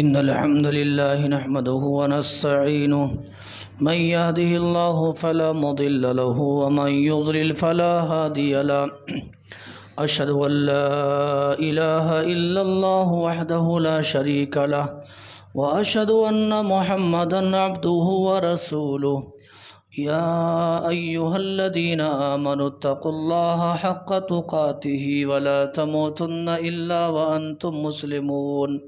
إن الحمد لله نحمده ونستعينه من يهده الله فلا مضل له ومن يضلل فلا هادي له أشهد أن لا إله إلا الله وحده لا شريك له وأشهد أن محمدا عبده ورسوله يا أيها الذين آمنوا اتقوا الله حق تقاته ولا تموتن إلا وأنتم مسلمون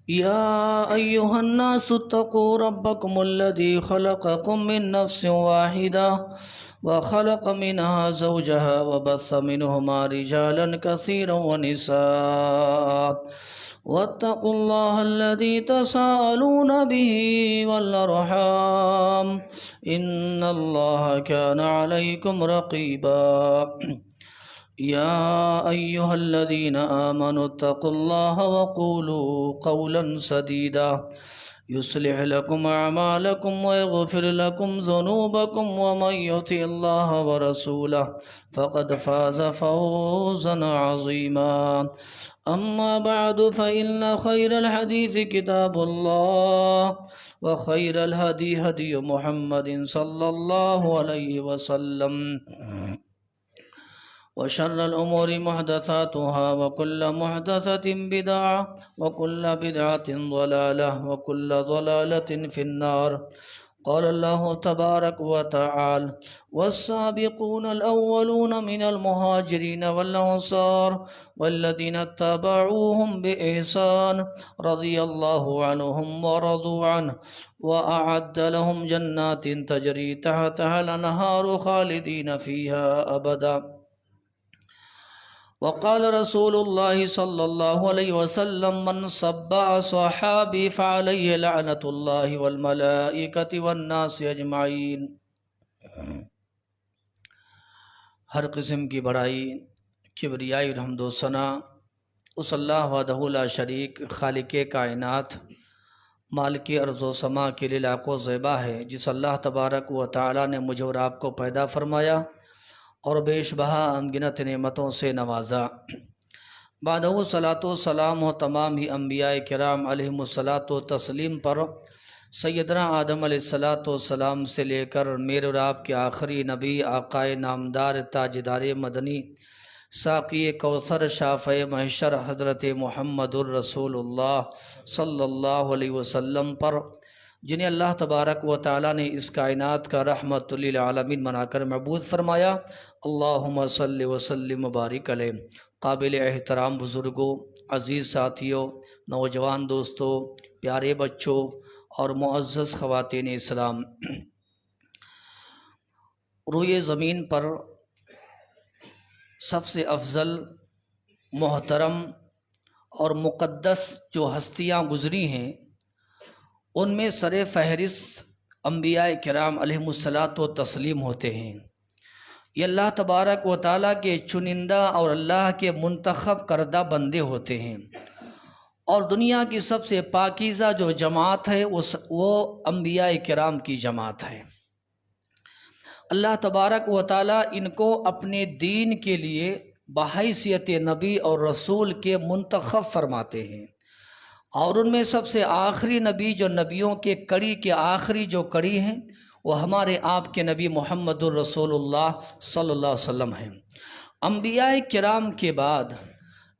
يا أيها الناس اتقوا ربكم الذي خلقكم من نفس واحدة وخلق منها زوجها وبث منهما رجالا كثيرا ونساء واتقوا الله الذي تساءلون به والأرحام إن الله كان عليكم رقيبا يا أيها الذين آمنوا اتقوا الله وقولوا قولا سديدا يصلح لكم أعمالكم ويغفر لكم ذنوبكم ومن يطع الله ورسوله فقد فاز فوزا عظيما أما بعد فإن خير الحديث كتاب الله وخير الهدي هدي محمد صلى الله عليه وسلم وشر الأمور محدثاتها وكل محدثة بدعة وكل بدعة ضلالة وكل ضلالة في النار. قال الله تبارك وتعالى: والسابقون الأولون من المهاجرين والأنصار والذين اتبعوهم بإحسان رضي الله عنهم ورضوا عنه وأعد لهم جنات تجري تحتها الأنهار خالدين فيها أبدا. وقال رسول الله صلى الله عليه وسلم: من سب صحابي فعليه لعنة الله والملائكة والناس اجمعین۔ ہر قسم کی بڑائی، کبریائی اور حمد و ثنا اس اللہ وحدہ لا شریک خالق کائنات مالک ارض و سما کے لیے لاکھ و زیبا ہے، جس اللہ تبارک و تعالی نے مجھے اور آپ کو پیدا فرمایا اور بیش بہا انگنت نعمتوں سے نوازا۔ بعدہ صلاۃ و سلام و تمام ہی انبیاء کرام علیہم الصلاۃ و تسلیم پر سیدنا آدم علیہ السلام سے لے کر میرے اور آپ کے آخری نبی آقائے نامدار تاجدار مدنی ساقی کوثر شافع محشر حضرت محمد الرسول اللہ صلی اللہ علیہ وسلم پر، جنہیں اللہ تبارک و تعالی نے اس کائنات کا رحمت للعالمین بنا کر مبعوث فرمایا۔ اللہم صلی وسلم مبارک علیہ۔ قابل احترام بزرگوں، عزیز ساتھیوں، نوجوان دوستوں، پیارے بچوں اور معزز خواتین اسلام، روئے زمین پر سب سے افضل، محترم اور مقدس جو ہستیاں گزری ہیں، ان میں سر فہرست انبیاء کرام علیہم الصلاۃ و تسلیم ہوتے ہیں۔ یہ اللہ تبارک و تعالیٰ کے چنندہ اور اللہ کے منتخب کردہ بندے ہوتے ہیں، اور دنیا کی سب سے پاکیزہ جو جماعت ہے وہ انبیاء کرام کی جماعت ہے۔ اللہ تبارک و تعالیٰ ان کو اپنے دین کے لیے بحیثیت نبی اور رسول کے منتخب فرماتے ہیں، اور ان میں سب سے آخری نبی جو نبیوں کے کڑی کے آخری جو کڑی ہیں وہ ہمارے آپ کے نبی محمد الرسول اللہ صلی اللہ علیہ وسلم ہیں۔ انبیاء کرام کے بعد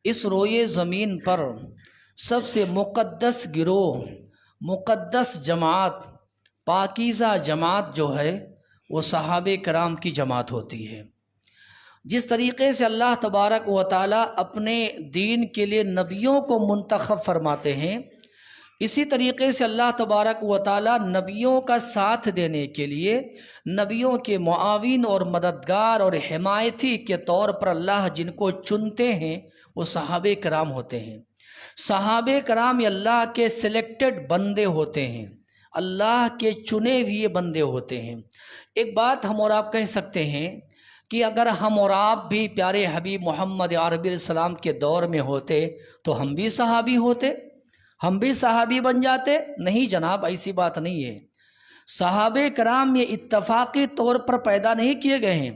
اس روئے زمین پر سب سے مقدس گروہ، مقدس جماعت، پاکیزہ جماعت جو ہے وہ صحابہ کرام کی جماعت ہوتی ہے۔ جس طریقے سے اللہ تبارک و تعالیٰ اپنے دین کے لیے نبیوں کو منتخب فرماتے ہیں، اسی طریقے سے اللہ تبارک و تعالیٰ نبیوں کا ساتھ دینے کے لیے نبیوں کے معاون اور مددگار اور حمایتی کے طور پر اللہ جن کو چنتے ہیں وہ صحابہ کرام ہوتے ہیں۔ صحابہ کرام یہ اللہ کے سلیکٹڈ بندے ہوتے ہیں، اللہ کے چنے ہوئے بندے ہوتے ہیں۔ ایک بات ہم اور آپ کہہ سکتے ہیں کہ اگر ہم اور آپ بھی پیارے حبیب محمد عربی علیہ السلام کے دور میں ہوتے تو ہم بھی صحابی ہوتے، ہم بھی صحابی بن جاتے؟ نہیں جناب، ایسی بات نہیں ہے۔ صحابہ کرام یہ اتفاقی طور پر پیدا نہیں کیے گئے ہیں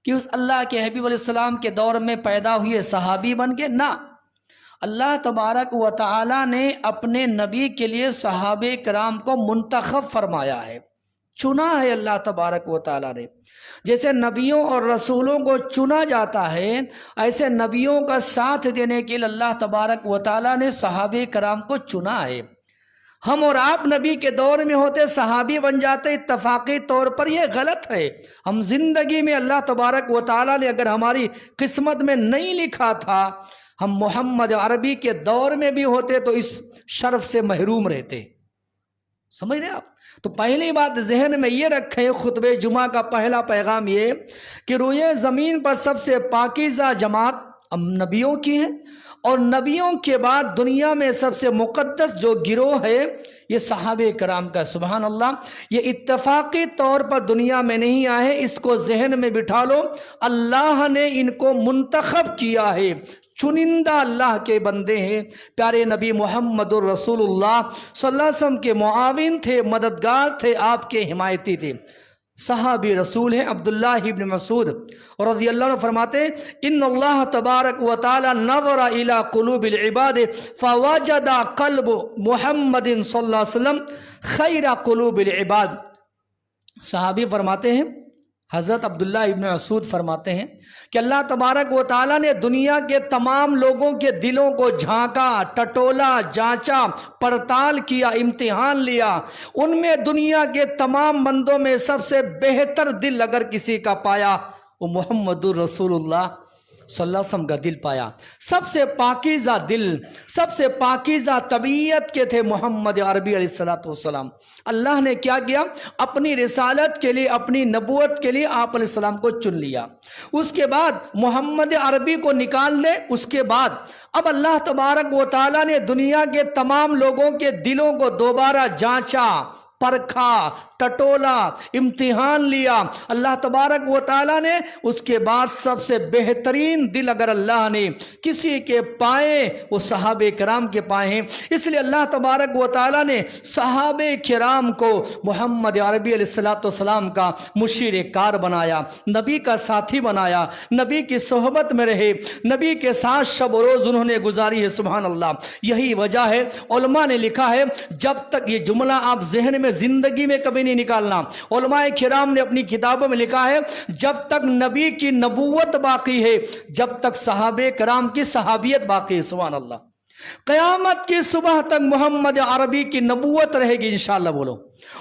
کہ اس اللہ کے حبیب علیہ السلام کے دور میں پیدا ہوئے صحابی بن گئے، نہ، اللہ تبارک و تعالی نے اپنے نبی کے لیے صحابہ کرام کو منتخب فرمایا ہے، چنا ہے اللہ تبارک و تعالی نے۔ جیسے نبیوں اور رسولوں کو چنا جاتا ہے، ایسے نبیوں کا ساتھ دینے کے لیے اللہ تبارک و تعالی نے صحابہ کرام کو چنا ہے۔ ہم اور آپ نبی کے دور میں ہوتے صحابی بن جاتے اتفاقی طور پر، یہ غلط ہے۔ ہم زندگی میں اللہ تبارک و تعالی نے اگر ہماری قسمت میں نہیں لکھا تھا، ہم محمد عربی کے دور میں بھی ہوتے تو اس شرف سے محروم رہتے۔ سمجھ رہے آپ؟ تو پہلی بات ذہن میں یہ رکھیں، خطبہ جمعہ کا پہلا پیغام یہ کہ روئے زمین پر سب سے پاکیزہ جماعت نبیوں کی ہے، اور نبیوں کے بعد دنیا میں سب سے مقدس جو گروہ ہے یہ صحابہ کرام کا۔ سبحان اللہ، یہ اتفاقی طور پر دنیا میں نہیں آئے، اس کو ذہن میں بٹھا لو۔ اللہ نے ان کو منتخب کیا ہے، چنندہ اللہ کے بندے ہیں۔ پیارے نبی محمد الرسول اللہ صلی اللہ علیہ وسلم کے معاون تھے، مددگار تھے، آپ کے حمایتی تھے، صحابی رسول ہیں۔ عبداللہ ابن مسعود رضی اللہ عنہ فرماتے ہیں ان اللہ تبارک و تعالی نظر الى قلوب العباد فوجد قلب محمد صلی اللہ علیہ وسلم خیر قلوب العباد۔ صحابی فرماتے ہیں، حضرت عبداللہ ابن مسعود فرماتے ہیں کہ اللہ تبارک و تعالی نے دنیا کے تمام لوگوں کے دلوں کو جھانکا، ٹٹولا، جانچا، پڑتال کیا، امتحان لیا۔ ان میں دنیا کے تمام بندوں میں سب سے بہتر دل اگر کسی کا پایا وہ محمد الرسول اللہ صلی اللہ علیہ وسلم کا دل پایا۔ سب سے پاکیزہ دل، سب سے پاکیزہ طبیعت کے تھے محمد عربی علیہ السلام۔ اللہ نے کیا کیا؟ اپنی رسالت کے لیے، اپنی نبوت کے لیے آپ علیہ السلام کو چن لیا۔ اس کے بعد محمد عربی کو نکال لے، اس کے بعد اب اللہ تبارک و تعالیٰ نے دنیا کے تمام لوگوں کے دلوں کو دوبارہ جانچا، پرکھا، ٹٹولا، امتحان لیا۔ اللہ تبارک و تعالیٰ نے اس کے بعد سب سے بہترین دل اگر اللہ نے کسی کے پائے وہ صحابہ کرام کے پائے ہیں۔ اس لیے اللہ تبارک و تعالیٰ نے صحابہ کرام کو محمد عربی علیہ السلام کا مشیر کار بنایا، نبی کا ساتھی بنایا، نبی کی صحبت میں رہے، نبی کے ساتھ شب و روز انہوں نے گزاری ہے۔ سبحان اللہ، یہی وجہ ہے علماء نے لکھا ہے، جب تک یہ جملہ آپ ذہن میں زندگی میں کبھی نہیں نکالنا، علماء کرام نے اپنی کتابوں میں لکھا ہے جب تک نبی کی نبوت باقی ہے، جب تک صحابہ کرام کی صحابیت باقی ہے۔ سبحان اللہ، قیامت کی صبح تک محمد عربی کی نبوت رہے گی انشاءاللہ، بولو۔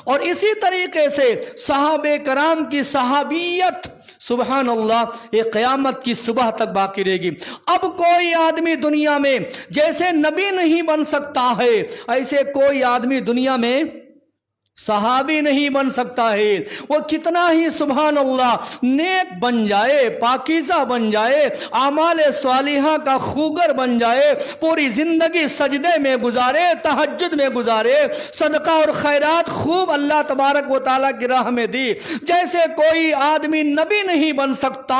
اور اسی طریقے سے صحابہ کرام کی صحابیت سبحان اللہ یہ قیامت کی صبح تک باقی رہے گی۔ اب کوئی آدمی دنیا میں جیسے نبی نہیں بن سکتا ہے، ایسے کوئی آدمی دنیا میں صحابی نہیں بن سکتا ہے۔ وہ کتنا ہی سبحان اللہ نیک بن جائے، پاکیزہ بن جائے، اعمال صالحہ کا خوگر بن جائے، پوری زندگی سجدے میں گزارے، تہجد میں گزارے، صدقہ اور خیرات خوب اللہ تبارک و تعالیٰ کی راہ میں دی، جیسے کوئی آدمی نبی نہیں بن سکتا،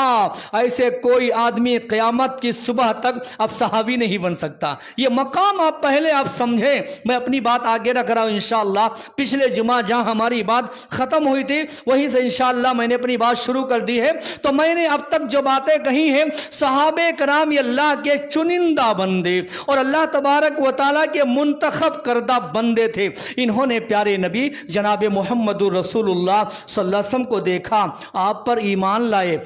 ایسے کوئی آدمی قیامت کی صبح تک اب صحابی نہیں بن سکتا۔ یہ مقام آپ پہلے آپ سمجھیں، میں اپنی بات آگے رکھ رہا ہوں انشاءاللہ۔ پچھلے جہاں ہماری بات ختم ہوئی تھی وہیں سے انشاءاللہ میں نے اپنی بات شروع کر دی ہے۔ تو میں نے اب تک جو باتیں کہی ہیں، صحابہ کرام یہ اللہ کے چنندہ بندے اور اللہ تبارک و تعالیٰ کے منتخب کردہ بندے تھے۔ انہوں نے پیارے نبی جناب محمد الرسول اللہ صلی اللہ علیہ وسلم کو دیکھا، آپ پر ایمان لائے،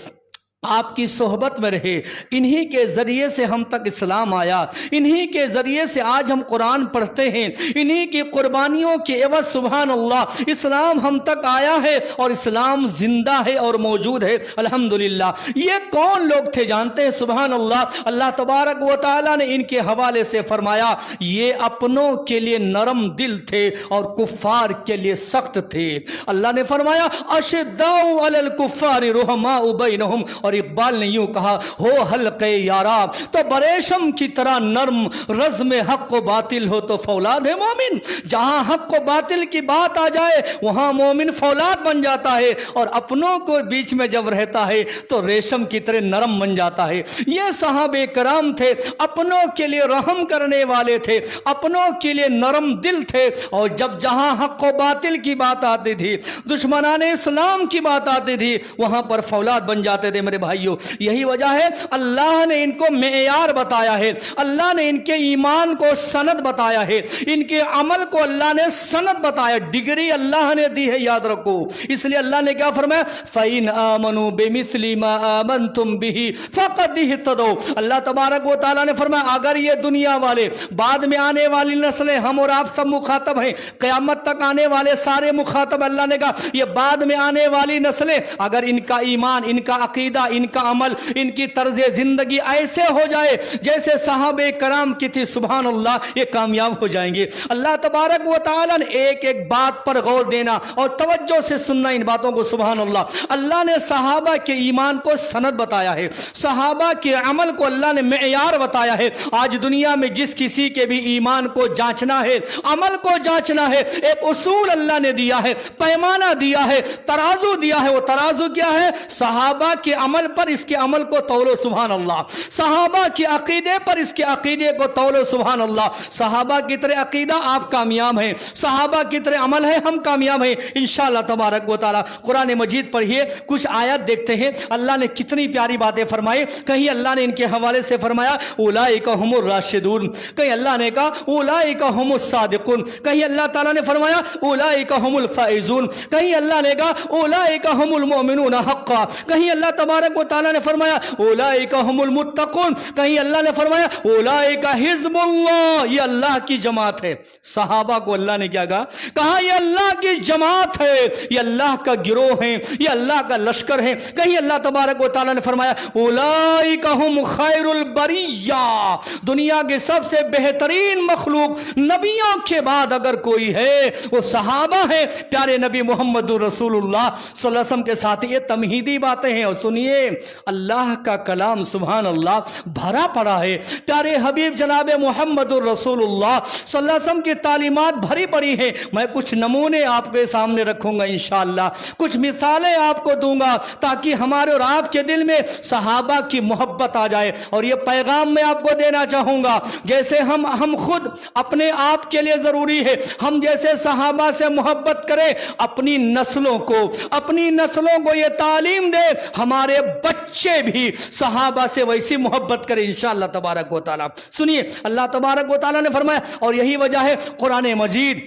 آپ کی صحبت میں رہے، انہی کے ذریعے سے ہم تک اسلام آیا، انہی کے ذریعے سے آج ہم قرآن پڑھتے ہیں، انہی کی قربانیوں کے عوض سبحان اللہ اسلام ہم تک آیا ہے اور اسلام زندہ ہے اور موجود ہے الحمدللہ۔ یہ کون لوگ تھے جانتے ہیں؟ سبحان اللہ، اللہ تبارک و تعالیٰ نے ان کے حوالے سے فرمایا یہ اپنوں کے لیے نرم دل تھے اور کفار کے لیے سخت تھے۔ اللہ نے فرمایا اشداء علی الکفار رحماء بینہم، اور اقبال نے یوں کہا ہو حلقے یارا تو بریشم کی طرح نرم، رزم حق و باطل ہو تو فولاد ہے مومن۔ جہاں حق و باطل کی بات آ جائے وہاں مومن فولاد بن جاتا ہے، اور اپنوں کو بیچ میں جب رہتا ہے تو ریشم کی طرح نرم بن جاتا ہے۔ یہ صحابہ کرام تھے، اپنوں کے لیے رحم کرنے والے تھے، اپنوں کے لیے نرم دل تھے، اور جب جہاں حق و باطل کی بات آتی تھی، دشمنان اسلام کی بات آتی تھی، وہاں پر فولاد بن جاتے تھے۔ میرے میرے بھائیوں، یہی وجہ ہے اللہ نے ان کو معیار بتایا ہے، اللہ نے ان کے ایمان کو سند بتایا ہے، ان کے عمل کو اللہ نے سند بتایا، ڈگری اللہ نے دی ہے، یاد رکھو۔ اس لیے اللہ نے کیا فرمایا؟ فَإِنْ آمَنُوا بِمِثْلِ مَا آمَنْتُمْ بِهِ فَقَدْ اهْتَدَوْا۔ اللہ تبارک و تعالیٰ نے فرمایا اگر یہ دنیا والے، بعد میں آنے والی نسلیں، ہم اور آپ سب مخاطب ہیں، قیامت تک آنے والے سارے مخاطب، اللہ نے کہا یہ بعد میں آنے والی نسلیں اگر ان کا ایمان، ان کا عقیدہ، ان کا عمل، ان کی طرز زندگی ایسے ہو جائے جیسے صحابہ کرام کی تھی، سبحان اللہ، یہ کامیاب ہو جائیں گے۔ اللہ تبارک و تعالیٰ نے ایک ایک بات پر غور دینا اور توجہ سے سننا ان باتوں کو، سبحان اللہ۔ اللہ نے صحابہ کے ایمان کو سند بتایا ہے، صحابہ کے عمل کو اللہ نے معیار بتایا ہے۔ آج دنیا میں جس کسی کے بھی ایمان کو جانچنا ہے، عمل کو جانچنا ہے، ایک اصول اللہ نے دیا ہے، پیمانہ دیا ہے، ترازو دیا ہے۔ وہ ترازو کیا ہے؟ صحابہ کے عمل پر اس کے عمل کو تولو، سبحان اللہ۔ صحابہ کے عقیدے پر اس کے عقیدے کو تولو، سبحان اللہ۔ صحابہ کی طرح عقیدہ آپ کامیاب ہیں، صحابہ کی طرح عمل ہے ہم کامیاب ہیں انشاءاللہ تبارک و تعالی۔ قرآن مجید پڑھیے، کچھ آیت دیکھتے ہیں اللہ نے کتنی پیاری باتیں فرمائی۔ کہیں اللہ نے ان کے حوالے سے فرمایا اولئک هم الراشدون، کہیں اللہ نے کہا اولئک هم الصادقون، کہیں اللہ تعالیٰ نے فرمایا اولئک هم الفائزون، کہیں اللہ نے کہا اولئک هم المؤمنون حقا، کہیں اللہ تبارک و تعالیٰ نے فرمایا اولئک هم المتقون، کہیں اللہ نے فرمایا اولئک حزب اللہ، یہ اللہ کی جماعت ہے۔ صحابہ کو اللہ نے کیا کہا؟ کہا یہ اللہ کی جماعت ہے، یہ اللہ کا گروہ ہے، یہ اللہ کا لشکر ہے۔ کہیں اللہ تبارک و تعالیٰ نے فرمایا اولئک هم خیر البریہ، دنیا کے سب سے بہترین مخلوق نبیوں کے بعد اگر کوئی ہے وہ صحابہ ہیں، پیارے نبی محمد رسول اللہ صلی اللہ علیہ وسلم کے ساتھ۔ یہ تمہیدی باتیں ہیں، اور سنیے اللہ کا کلام سبحان اللہ بھرا پڑا ہے، پیارے حبیب جناب محمد رسول اللہ صلی اللہ علیہ وسلم کی تعلیمات بھری پڑی ہیں۔ میں کچھ نمونے آپ کے سامنے رکھوں گا انشاءاللہ، کچھ مثالیں آپ کو دوں گا تاکہ ہمارے اور آپ کے دل میں صحابہ کی محبت آ جائے۔ اور یہ پیغام میں آپ کو دینا چاہوں گا، جیسے ہم خود اپنے آپ کے لیے ضروری ہے ہم جیسے صحابہ سے محبت کریں، اپنی نسلوں کو یہ تعلیم دے ہمارے بچے بھی صحابہ سے ویسی محبت کریں انشاءاللہ تبارک و تعالی۔ سنیے اللہ تبارک و تعالی نے فرمایا، اور یہی وجہ ہے قرآن مجید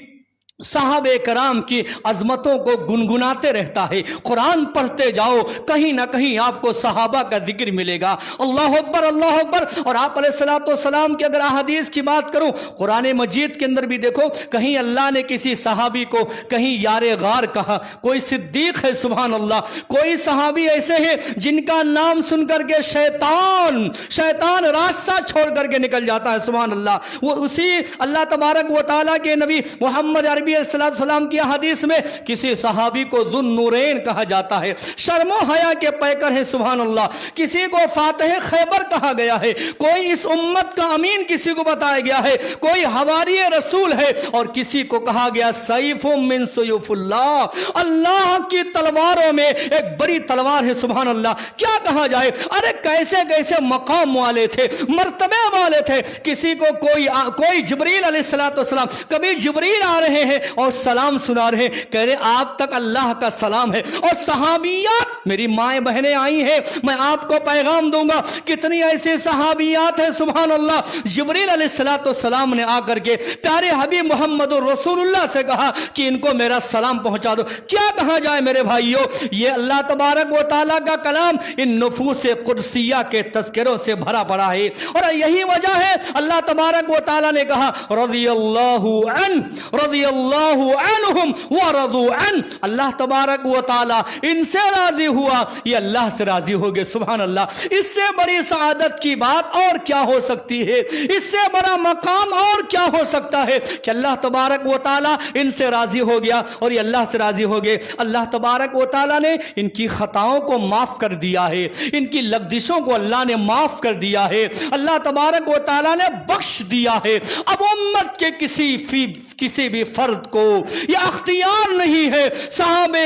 صحابہ کرام کی عظمتوں کو گنگناتے رہتا ہے۔ قرآن پڑھتے جاؤ، کہیں نہ کہیں آپ کو صحابہ کا ذکر ملے گا۔ اللہ اکبر، اللہ اکبر۔ اور آپ علیہ السلام کی اگر احادیث کی بات کروں، قرآن مجید کے اندر بھی دیکھو، کہیں اللہ نے کسی صحابی کو کہیں یار غار کہا، کوئی صدیق ہے سبحان اللہ، کوئی صحابی ایسے ہیں جن کا نام سن کر کے شیطان راستہ چھوڑ کر کے نکل جاتا ہے سبحان اللہ۔ وہ اسی اللہ تبارک و تعالیٰ کے نبی محمد عربی علیہ السلام کی حدیث میں کسی صحابی کو ذو النورین کہا جاتا ہے، شرم و حیا کے پیکر ہیں سبحان اللہ۔ کسی کو فاتح خیبر کہا گیا ہے، کوئی اس امت کا امین کسی کو بتایا گیا ہے، کوئی حواری رسول ہے، اور کسی کو کہا گیا سیف من سیوف اللہ، اللہ کی تلواروں میں ایک بڑی تلوار ہے سبحان اللہ۔ کیا کہا جائے؟ ارے کیسے کیسے مقام والے تھے، مرتبے والے تھے۔ کسی کو کوئی جبریل علیہ السلام، کبھی جبریل آ رہے ہیں اور سلام سنا رہے ہیں، کہہ رہے آپ تک اللہ کا سلام ہے۔ اور صحابیات، میری مائیں بہنیں آئی ہیں، میں آپ کو پیغام دوں گا، کتنی ایسے صحابیات ہیں سبحان اللہ۔ جبریل علیہ السلام نے آ کر کے پیارے حبیب محمد رسول اللہ سے کہا کہ ان کو میرا سلام پہنچا دو۔ کیا کہا جائے میرے بھائیوں؟ یہ اللہ تبارک و تعالیٰ کا کلام ان نفوس قدسیہ کے تذکروں سے بھرا پڑا ہے، اور یہی وجہ ہے اللہ تبارک و تعالیٰ نے کہا رضی اللہ عنہم ورضوا عنہ، اللہ تبارک و تعالیٰ ان سے راضی ہوا، یہ اللہ سے راضی ہو گئے سبحان اللہ۔ اس سے بڑی سعادت کی بات اور کیا ہو سکتی ہے؟ اس سے بڑا مقام اور کیا ہو سکتا ہے کہ اللہ تبارک و تعالیٰ ان سے راضی ہو گیا اور یہ اللہ سے راضی ہو گئے۔ اللہ تبارک و تعالیٰ نے ان کی خطاؤں کو معاف کر دیا ہے، ان کی لغزشوں کو اللہ نے معاف کر دیا ہے، اللہ تبارک و تعالیٰ نے بخش دیا ہے۔ اب امت کے کسی بھی فرد کو یہ اختیار نہیں ہے صحابہ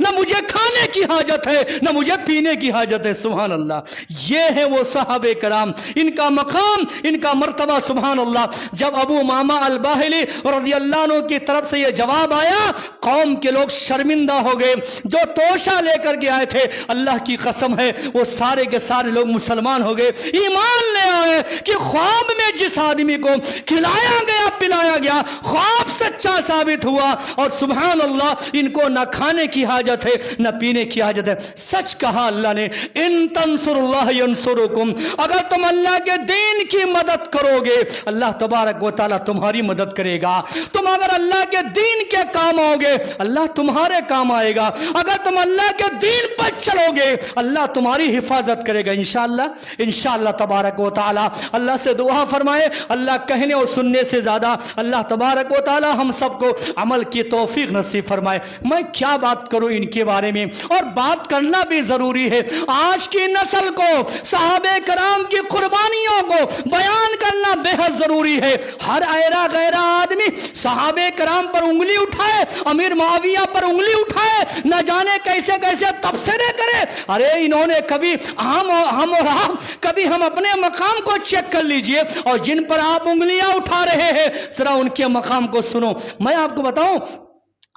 نہ مجھے کھانے کی حاجت ہے نہ مجھے پینے کی حاجت ہے۔ سبحان اللہ، یہ ہے وہ صحابہ کرام، ان کا مقام، ان کا مرتبہ۔ سبحان اللہ، جب ابو امامہ الباہلی رضی اللہ عنہ کی طرف سے یہ جواب آیا، قوم کے لوگ شرمندہ ہو گئے۔ جو توشہ لے کر کے آئے تھے، اللہ کی قسم ہے وہ سارے کے سارے لوگ مسلمان ہو گئے، ایمان لے آئے کہ خواب میں جس آدمی کو کھلایا گیا پلایا گیا خواب سچا ثابت ہوا، اور سبحان اللہ ان کو نہ کھانے کی حاجت ہے نہ پینے کی حاجت ہے۔ سچ کہا اللہ نے، ان تنصر اللہ ینصرکم، اگر تم اللہ کے دین کی مدد کرو گے اللہ تبارک و تعالیٰ تمہاری مدد کرے گا۔ تم اگر اللہ کے دین کے کام آؤ گے اللہ تمہارے کام آئے گا، اگر تم اللہ کے دین پر چلو گے اللہ تمہاری حفاظت کرے گا انشاءاللہ۔ انشاءاللہ تبارک و تعالیٰ اللہ سے دعا فرمائے، اللہ کہنے اور سننے سے زیادہ اللہ تبارک و تعالیٰ ہم سب کو عمل کی توفیق نصیب فرمائے۔ میں کیا بات کروں ان کے بارے میں، اور بات کرنا بھی ضروری ہے۔ آج کی نسل کو صحابہ کرام کی قربانیوں کو بیان کرنا بے حد ضروری ہے۔ ہر ایرا غیرہ آدمی صحابہ کرام پر انگلی اٹھائے، امیر معاویہ پر انگلی اٹھائے، نہ جانے کیسے کیسے تبصرے کرے۔ ارے انہوں نے کبھی ہم اور آپ کبھی ہم اپنے مقام کو چیک کر لیجئے، اور جن پر آپ انگلیاں اٹھا رہے ہیں ذرا ان کے مقام کو سنو۔ میں آپ کو بتاؤں،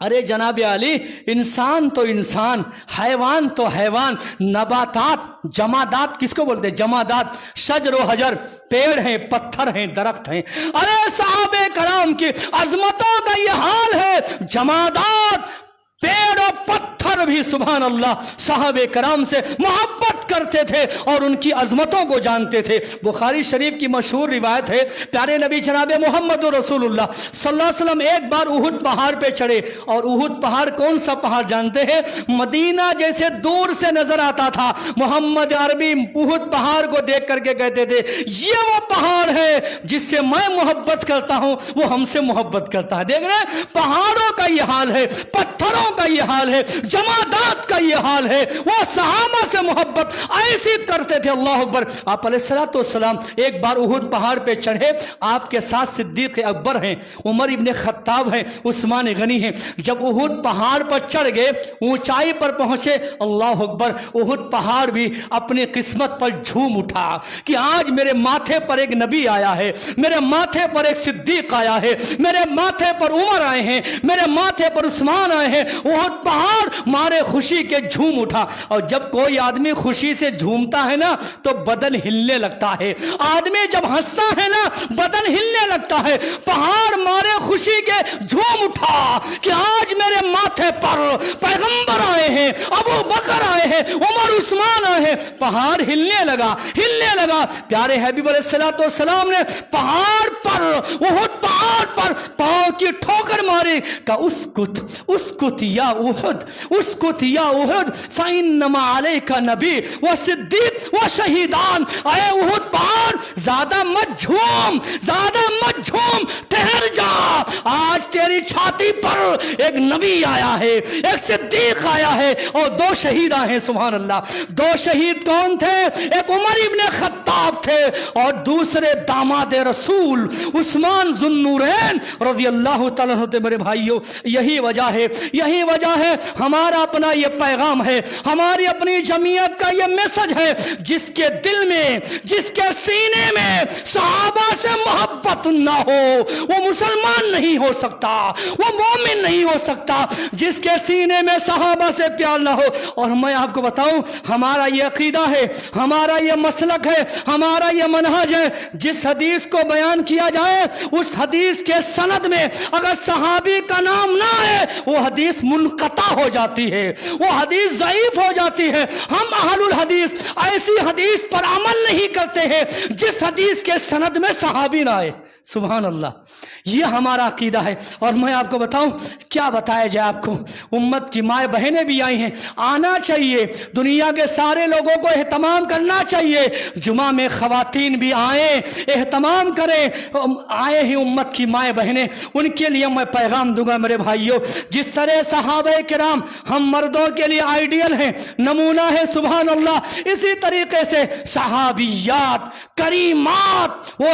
ارے جناب علی، انسان تو انسان، حیوان تو حیوان، نباتات، جمادات کس کو بولتے ہیں؟ جمادات، شجر و حجر، پیڑ ہیں، پتھر ہیں، درخت ہیں۔ ارے صحابہ کرام کی عظمتوں کا یہ حال ہے، جمادات، پیڑ و پتھر بھی سبحان اللہ صحابہ کرام سے محبت کرتے تھے اور ان کی عظمتوں کو جانتے تھے۔ بخاری شریف کی مشہور روایت ہے، پیارے نبی جناب محمد رسول اللہ صلی اللہ علیہ وسلم ایک بار احد پہاڑ پہ چڑھے، اور احد پہاڑ کون سا پہاڑ جانتے ہیں؟ مدینہ جیسے دور سے نظر آتا تھا۔ محمد عربی احد پہاڑ کو دیکھ کر کے کہتے تھے یہ وہ پہاڑ ہے جس سے میں محبت کرتا ہوں، وہ ہم سے محبت کرتا ہے۔ دیکھ رہے ہیں پہاڑوں کا یہ حال ہے، پتھروں کا یہ حال ہے، جمادات کا یہ حال ہے، وہ صحابہ سے محبت ایسی کرتے تھے۔ اللہ اکبر۔ آپ علیہ السلام ایک بار احد پہاڑ پہ چڑھے، آپ کے ساتھ صدیق اکبر ہیں، عمر ابن خطاب ہیں، عثمان غنی ہیں۔ جب احد پہاڑ پر چڑھ گئے، اونچائی پر پہنچے، اللہ اکبر، احد پہاڑ بھی اپنی قسمت پر جھوم اٹھا کہ آج میرے ماتھے پر ایک نبی آیا ہے، میرے ماتھے پر ایک صدیق آیا ہے، میرے ماتھے پر عمر آئے ہیں، میرے ماتھے پر عثمان آئے ہیں۔ احد پہاڑ مارے خوشی کے جھوم اٹھا۔ اور جب کوئی آدمی خوشی سے جھومتا ہے نا تو بدن ہلنے لگتا ہے، آدمی جب ہنستا ہے نا بدن ہلنے لگتا ہے۔ پہاڑ مارے خوشی کے جھوم اٹھا کہ آج میرے ماتھے پر پیغمبر آئے ہیں، ابو بکر آئے ہیں، عمر عثمان آئے ہیں۔ پہاڑ ہلنے لگا، ہلنے لگا۔ پیارے حبیب علیہ السلام نے پہاڑ پر، احد پہاڑ پر پاؤں کی ٹھوکر ماری، کہا اسکت اسکت یا احد، اسکت یا احد فإنما علیک نبی و صدیق و شہیدان۔ اے احد پہاڑ زیادہ مت جھوم، زیادہ مت جھوم، ٹھہر جا، آج تیری چھاتی پر ایک نبی آیا ہے، ایک صدیق آیا ہے، اور دو شہید آئے ہیں۔ سبحان اللہ۔ دو شہید کون تھے؟ ایک عمر ابن خطاب تھے اور دوسرے داماد رسول عثمان ذو النورین رضی اللہ تعالیٰ عنہ تھے۔ میرے بھائیوں، یہی وجہ ہے، یہی وجہ ہے ہمارا اپنا یہ پیغام ہے، ہماری اپنی جمعیت کا یہ میسج ہے، جس کے دل میں، جس کے سینے میں صحابہ سے محبت نہ ہو وہ مسلمان نہیں ہو سکتا، وہ مومن نہیں ہو سکتا۔ جس کے سینے میں صحابہ سے پیار نہ ہو، اور میں آپ کو بتاؤں ہمارا یہ عقیدہ ہے، ہمارا یہ مسلک ہے، ہمارا یہ منہج ہے، جس حدیث کو بیان کیا جائے اس حدیث کے سند میں اگر صحابی کا نام نہ آئے وہ حدیث منقطع ہو جاتی ہے، وہ حدیث ضعیف ہو جاتی ہے۔ ہم اہل الحدیث ایسی حدیث پر عمل نہیں کرتے ہیں جس حدیث کے سند میں صحابی نہ آئے۔ سبحان اللہ، یہ ہمارا عقیدہ ہے۔ اور میں آپ کو بتاؤں کیا بتایا جائے آپ کو، امت کی مائیں بہنیں بھی آئی ہیں، آنا چاہیے، دنیا کے سارے لوگوں کو اہتمام کرنا چاہیے، جمعہ میں خواتین بھی آئیں، اہتمام کریں، آئے ہی امت کی مائیں بہنیں، ان کے لیے میں پیغام دوں گا۔ میرے بھائیوں، جس طرح صحابہ کرام ہم مردوں کے لیے آئیڈیل ہیں، نمونہ ہے، سبحان اللہ، اسی طریقے سے صحابیات کریمات، وہ